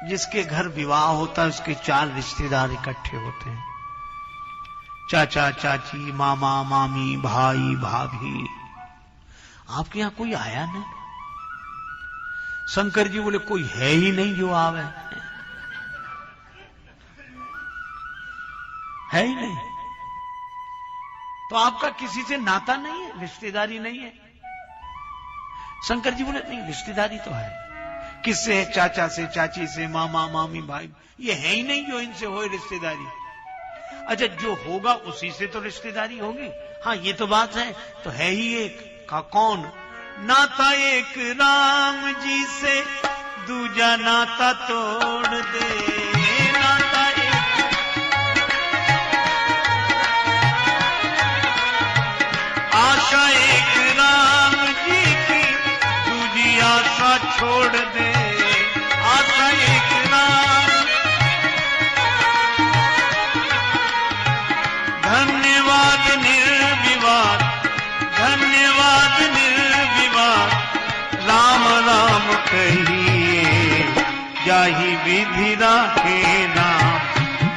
जिसके घर विवाह होता है उसके 4 रिश्तेदार इकट्ठे होते हैं, चाचा चाची, मामा मामी, भाई भाभी। आपके यहां कोई आया नहीं? शंकर जी बोले कोई है ही नहीं जो आवे, है ही नहीं। तो आपका किसी से नाता नहीं है, रिश्तेदारी नहीं है? शंकर जी बोले नहीं, रिश्तेदारी तो है। किससे है? चाचा से, चाची से, मामा मामी भाई। ये है ही नहीं जो इनसे हो रिश्तेदारी। अच्छा, जो होगा उसी से तो रिश्तेदारी होगी। हाँ, ये तो बात है। तो है ही एक का कौन? नाता एक राम जी से, दूजा नाता तोड़ दे। नाता एक, आशा एक राम जी की, दूजी आशा छोड़ दे। आशा एक राम, धन्यवाद निर्विवाद, धन्यवाद निर्विवाद, राम राम कहिए, जाहि विधि राखे नाम,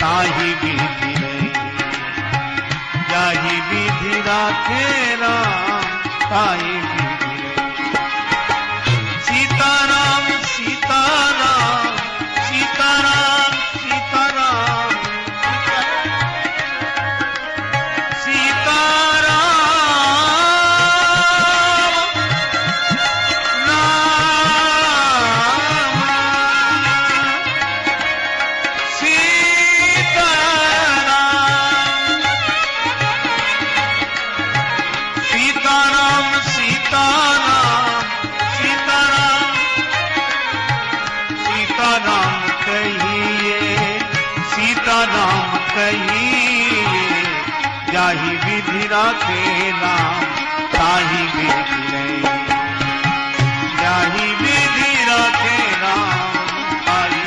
ताहि विधि रहे। जाहि विधि राखे राम, ताहि विधि रहे। सीताराम सीताराम, सीताराम सीताराम, जाहि विधि राखे नाम, ताहि विधि रहे। जाहि विधि राखे नाम, ताहि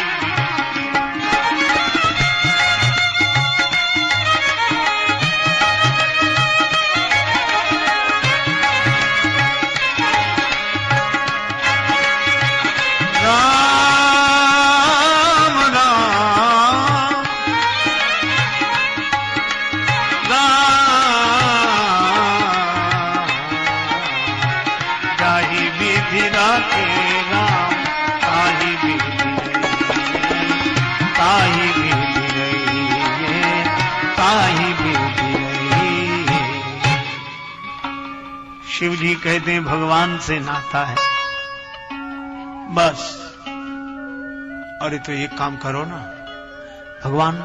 शिव जी कहते हैं भगवान से नाता है बस। अरे तो एक काम करो ना, भगवान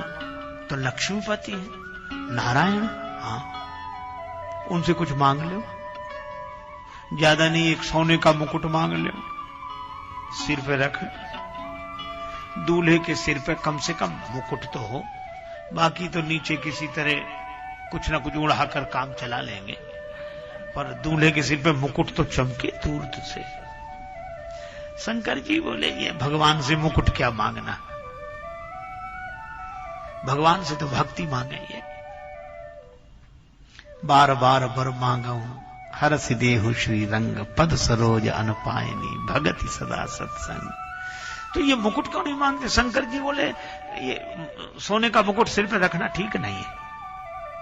तो लक्ष्मीपति है, नारायण, हाँ, उनसे कुछ मांग लो। ज्यादा नहीं, एक सोने का मुकुट मांग लो, सिर पे रख। दूल्हे के सिर पे कम से कम मुकुट तो हो, बाकी तो नीचे किसी तरह कुछ ना कुछ उड़ाकर काम चला लेंगे, पर दूल्हे के सिर पे मुकुट तो चमके दूर से। शंकर जी बोले ये भगवान से मुकुट क्या मांगना, भगवान से तो भक्ति मांगे। ये बार बार बर मांगू, हरस देहु श्री रंग, पद सरोज अनपायनी, भगति सदा सत्संग। तो ये मुकुट क्यों नहीं मांगते? शंकर जी बोले ये सोने का मुकुट सिर पे रखना ठीक नहीं है।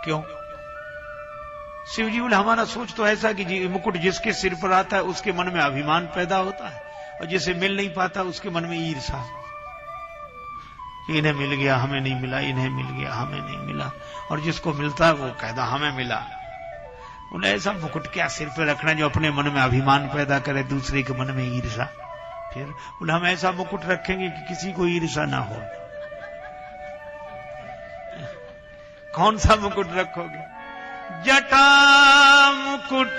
क्यों? शिव जी बोले हमारा सोच तो ऐसा कि जी मुकुट जिसके सिर पर आता है उसके मन में अभिमान पैदा होता है, और जिसे मिल नहीं पाता उसके मन में ईर्ष्या। इन्हें मिल गया हमें नहीं मिला, इन्हें मिल गया हमें नहीं मिला, और जिसको मिलता है वो कहता हमें मिला। उन्हें ऐसा मुकुट क्या सिर पर रखना जो अपने मन में अभिमान पैदा करे, दूसरे के मन में ईर्ष्या। फिर बोले हम ऐसा मुकुट रखेंगे कि किसी को ईर्ष्या ना हो। कौन सा मुकुट रखोगे? जटा मुकुट,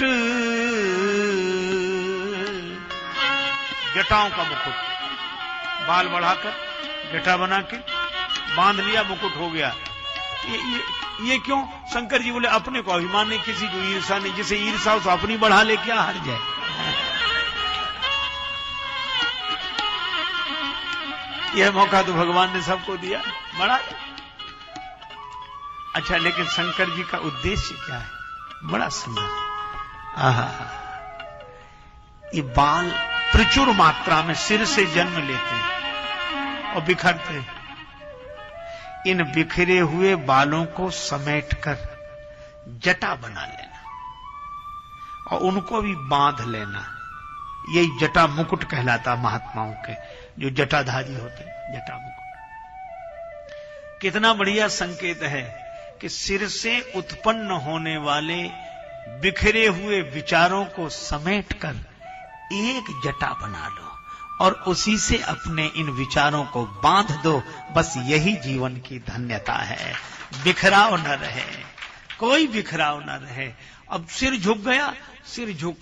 जटाओं का मुकुट, बाल बढ़ाकर जटा बना के बांध लिया, मुकुट हो गया। ये क्यों? शंकर जी बोले अपने को अभिमान नहीं, किसी को ईर्ष्या नहीं। जिसे ईर्ष्या हो तो अपनी बढ़ा ले, क्या हर जाए। यह मौका तो भगवान ने सबको दिया, बढ़ा ले। अच्छा, लेकिन शंकर जी का उद्देश्य क्या है? बड़ा सुंदर। आहा, ये बाल प्रचुर मात्रा में सिर से जन्म लेते हैं, और बिखरते। इन बिखरे हुए बालों को समेटकर जटा बना लेना और उनको भी बांध लेना। यही जटा मुकुट कहलाता महात्माओं के, जो जटाधारी होते, जटा मुकुट। कितना बढ़िया संकेत है कि सिर से उत्पन्न होने वाले बिखरे हुए विचारों को समेटकर एक जटा बना लो और उसी से अपने इन विचारों को बांध दो। बस यही जीवन की धन्यता है। बिखराव न रहे, कोई बिखराव न रहे। अब सिर झुक गया,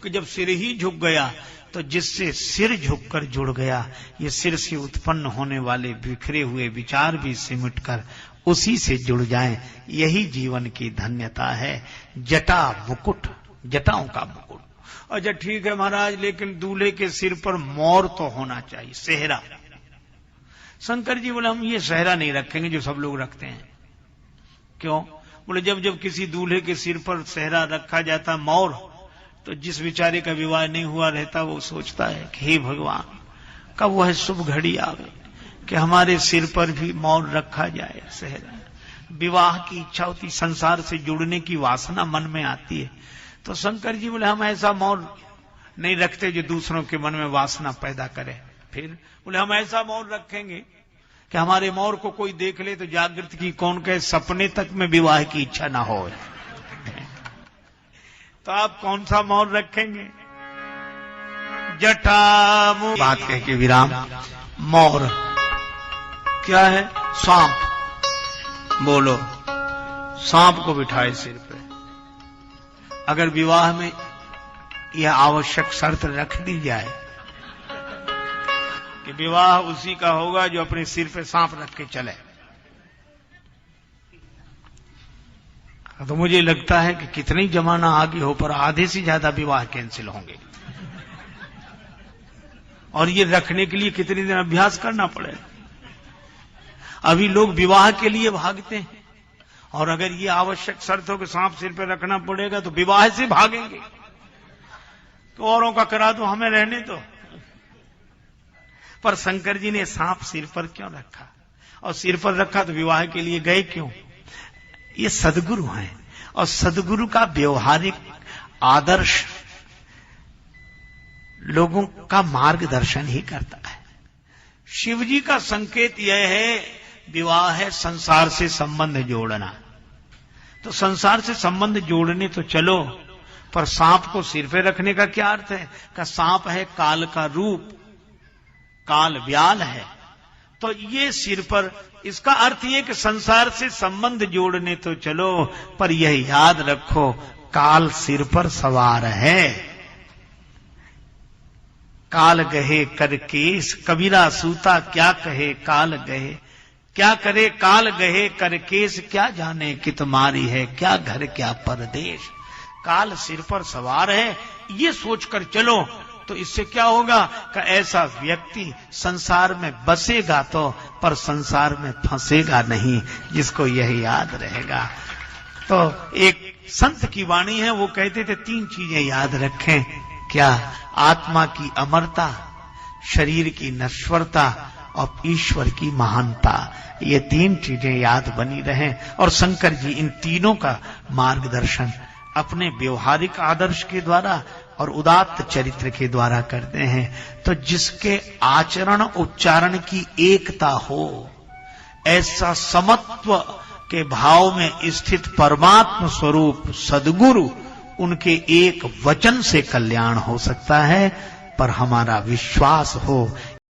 जब सिर ही झुक गया तो जिससे सिर झुककर जुड़ गया, ये सिर से उत्पन्न होने वाले बिखरे हुए विचार भी सिमटकर उसी से जुड़ जाएं। यही जीवन की धन्यता है। जटा मुकुट, जटाओं का मुकुट। अच्छा ठीक है महाराज, लेकिन दूल्हे के सिर पर मोर तो होना चाहिए, सेहरा। शंकर जी बोले हम ये सेहरा नहीं रखेंगे जो सब लोग रखते हैं। क्यों? बोले जब जब किसी दूल्हे के सिर पर सेहरा रखा जाता मोर, तो जिस बेचारे का विवाह नहीं हुआ रहता वो सोचता है कि हे भगवान, कब वह शुभ घड़ी आवे कि हमारे सिर पर भी मोर रखा जाए, सेहरा। विवाह की इच्छा होती, संसार से जुड़ने की वासना मन में आती है। तो शंकर जी बोले हम ऐसा मोर नहीं रखते जो दूसरों के मन में वासना पैदा करे। फिर बोले हम ऐसा मोर रखेंगे कि हमारे मोर को कोई देख ले तो जागृत की कौन कहे, सपने तक में विवाह की इच्छा ना हो। तो आप कौन सा मोर रखेंगे? जटा बात कह के विराम। मोर क्या है? सांप। बोलो, सांप को बिठाए सिर पे। अगर विवाह में यह आवश्यक शर्त रख दी जाए कि विवाह उसी का होगा जो अपने सिर पे सांप रख के चले, तो मुझे लगता है कि कितनी जमाना आगे हो पर आधे से ज्यादा विवाह कैंसिल होंगे। और ये रखने के लिए कितने दिन अभ्यास करना पड़ेगा। अभी लोग विवाह के लिए भागते हैं, और अगर ये आवश्यक शर्त हो कि सांप सिर पे रखना पड़ेगा तो विवाह से भागेंगे। तो औरों का करा दो, हमें रहने दो। पर शंकर जी ने सांप सिर पर क्यों रखा? और सिर पर रखा तो विवाह के लिए गए क्यों? ये सदगुरु हैं, और सदगुरु का व्यवहारिक आदर्श लोगों का मार्गदर्शन ही करता है। शिव जी का संकेत यह है, विवाह है संसार से संबंध जोड़ना। तो संसार से संबंध जोड़ने तो चलो, पर सांप को सिर पे रखने का क्या अर्थ है? का सांप है काल का रूप, काल व्याल है। तो ये सिर पर, इसका अर्थ ये कि संसार से संबंध जोड़ने तो चलो, पर यह याद रखो काल सिर पर सवार है। काल गहे कर केस, कबीरा सूता क्या कहे काल गहे। क्या करे काल गहे कर केस, क्या जाने कि तुम्हारी है क्या घर क्या परदेश। काल सिर पर सवार है, ये सोचकर चलो तो इससे क्या होगा कि ऐसा व्यक्ति संसार में बसेगा तो, पर संसार में फंसेगा नहीं, जिसको यह याद रहेगा। तो एक संत की वाणी है, वो कहते थे 3 चीजें याद रखें। क्या? आत्मा की अमरता, शरीर की नश्वरता और ईश्वर की महानता। ये 3 चीजें याद बनी रहें। और शंकर जी इन तीनों का मार्गदर्शन अपने व्यवहारिक आदर्श के द्वारा और उदात्त चरित्र के द्वारा करते हैं। तो जिसके आचरण उच्चारण की एकता हो, ऐसा समत्व के भाव में स्थित परमात्म स्वरूप सद्गुरु, उनके एक वचन से कल्याण हो सकता है। पर हमारा विश्वास हो